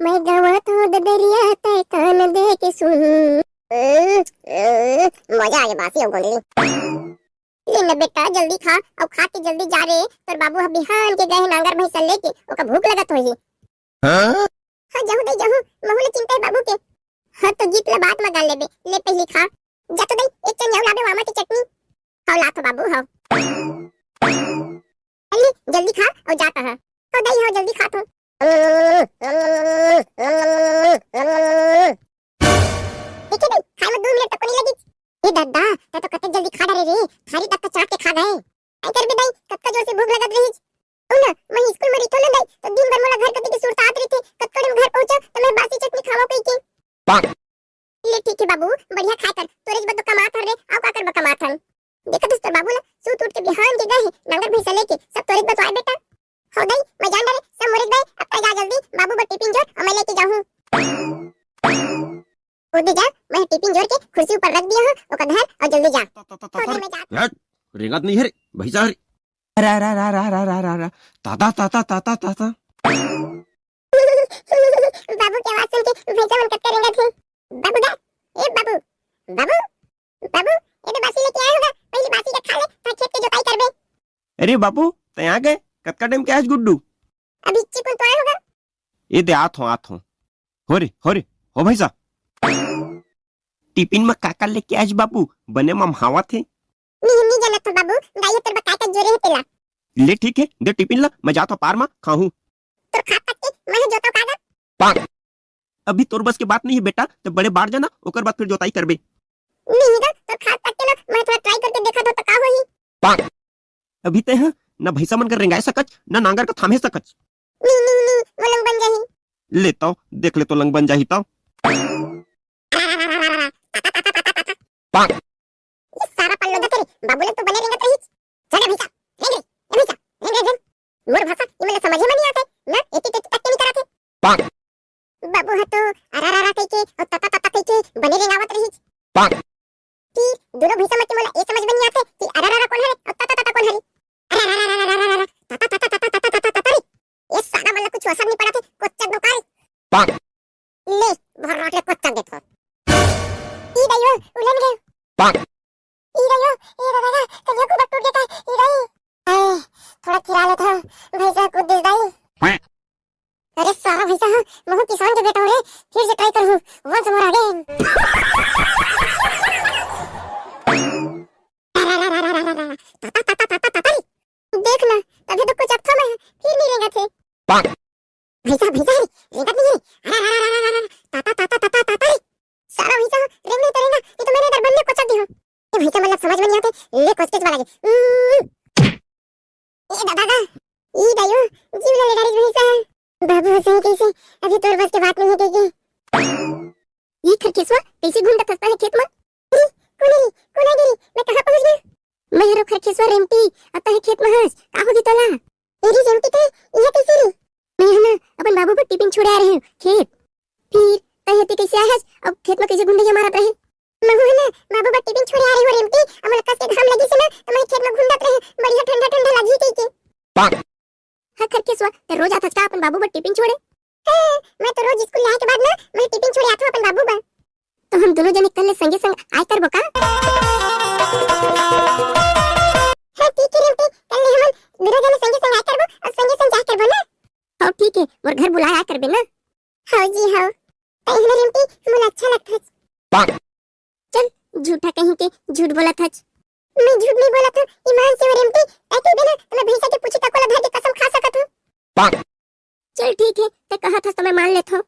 मैं गवा तो दरिया तय कान दे के सुन। मजा आ गया बासी हो गोली। ले न बेटा जल्दी खा और खा के जल्दी जा रे। पर बाबू अब बिहान के गए नांगर भैंसा लेके ओका भूख लगत होई। हां हां जाहु दे जाहु महू ले चिंता है बाबू के। हां तो जीत ले बात मगा लेबे। ले पहले खा जा तो दे एक चन लाबे मामा की चटनी। हां ला तो बाबू हां अली जल्दी खा और जाता है तो दई हो जल्दी खा तो। देखिए दई खाए में 2 मिनट तक नहीं लगी। ए दादा ता तो कते जल्दी खा डाले रे। थारी तक चाट के खा गए। आई कर बे दई कत्का जोर से भूख लगत रही। ओ ना मैं स्कूल में रिठो न दई तो दिन भर मोला घर कते की सुरत आत रही थी। कत्कड़े में घर पहुंचा तो मैं बासी चटनी खावा कई के। ले ठीक है बाबू बढ़िया खा कर तोरे बद कमा कर रे आओ का कर कमा थन। देखत तो बाबू ना सूत उठ के बिहान के गए नांगर भैंसा लेके सब तोरे बद आए बेटा। हो दई मैं जान डाले सब मोरे गए अब जा जल्दी बाबू बट टिफिन जोड़ और मैं लेके जाऊं। कूद जा मैं टिफिन जोड़ के कुर्सी ऊपर रख दिया हूं ओका धर और जल्दी जा। यार रेंगत नहीं है रे भैसा रे। रा रा रा रा रा रा रा ताता ताता ताता ताता। बाबू की आवाज सुन के भैंसा मन कट करेंगे थे। बाबू दा ए बाबू बाबू बाबू ये तो बासी लेके आया होगा पहले बासी का खा ले फिर खेत की जोताई करबे। अरे बापू ते आ गए कतका टाइम के आज गुड्डू अभी चिकन तो आया होगा। ये दे आत हो हो रे हो भैसा टिफिन में काका लेके आज बापू बने मम हावा थे। नहीं जानत था बाबू गाय तेरे बकाय का जोरे है तेला। ले ठीक है दे टिफिन ला मैं जाता पार में खाऊं तो खा पत्ते मैं जोतो कागा पाक। अभी तोर बस के बात नहीं है बेटा तो बड़े बाढ़ जाना ओकर बाद फिर जोताई करबे। नहीं ना तो खा पत्ते ना मैं थोड़ा ट्राई करके देखा तो का होई। पाक अभी ते हैं ना भैसा मन कर रेंगाए सकच ना नांगर का थामे सकच। नहीं वो लंग बन जाही। लेता हूं देख ले तो लंग बन जाही तो पाक। ये सारा पल्लो दा तेरे बाबू ने तो बने रेंगत रही। चले भैसा रेंग मोर भाषा ये मला समझ में नहीं आते ना एती तक नहीं करते। पाक बाबू ह तो अरारा कह के और तता कह के बने रेंगावत रही। पाक कि दोनों भैसा मत मला ये समझ में नहीं आते कि अरारा कौन है और तता कौन है। अरारा तता ये सारा वाला कुछ असर नहीं पड़ा थे कोच्चा दुकान। पाक ले भर रात ले कोच्चा देखो। ई दयो उलन गए। पाक ई दयो ये दादा कलिया को बटूट देता है ई दई। थोड़ा खिला लेता हूं भैसा को दे दई। अरे सारा भैसा महू किसान के बेटा हो रे फिर से ट्राई करूं वंस मोर अगेन। देख ना तभी तो कुछ अच्छा में फिर नहीं रहेगा थे। पाक भैसा रेंगत नहीं है। सारा भैसा रेंग नहीं करेगा ये तो मैंने इधर बनने को चल दी हूं। ये भैसा मतलब समझ में नहीं आते ले कोच वाला के। ए दादा ई दयो जीव ले डाली भैसा। बाबू सही कैसे अभी तोर बस की बात नहीं है कि ये खरकेसवा कैसे घूमता फंसता है खेत में। कौन है मैं कहां पहुंच गया। मैं रो खरकेसवा रेमटी आता है खेत में हंस का होगी तोला। तेरी रेमटी थे ये कैसे रे। मैं है ना अपन बाबू को टिफिन छोड़ आ रहे हैं खेत। फिर कहते कैसे आया अब खेत में कैसे घुंडे मारत रहे। मैं है ना बाबू को टिफिन छोड़ आ रही हूं रेमटी हमर कस के घाम लगी से ना तो मैं खेत में घुंडत रहे बढ़िया ठंडा लगी थी के। पाक हां खरकेसवा ते रोज आता था अपन बाबू को टिफिन छोड़े। मैं तो रोज स्कूल आए के बाद ना मैं टिफिन छोड़े आता अपन बाबू बा। तो हम दोनों जने कल संगे संग आए करबो का। हां ठीक है रेमटी कल हम दोनों जने संगे संग आए करबो और संगे संग जा करबो ना। हां ठीक है मोर घर बुलाया करबे ना। हां जी हां तैहने रेमटी मुझे अच्छा लगता है। पाक चल झूठा कहीं के झूठ बोला था। मैं झूठ नहीं बोला था ईमान से रेमटी ऐसे बिना तो मैं भैंसा के पूछी का कोला धर के कसम खा सकत हूं। पाक चल ठीक है ते कहा था तो मैं मान लेता हूं।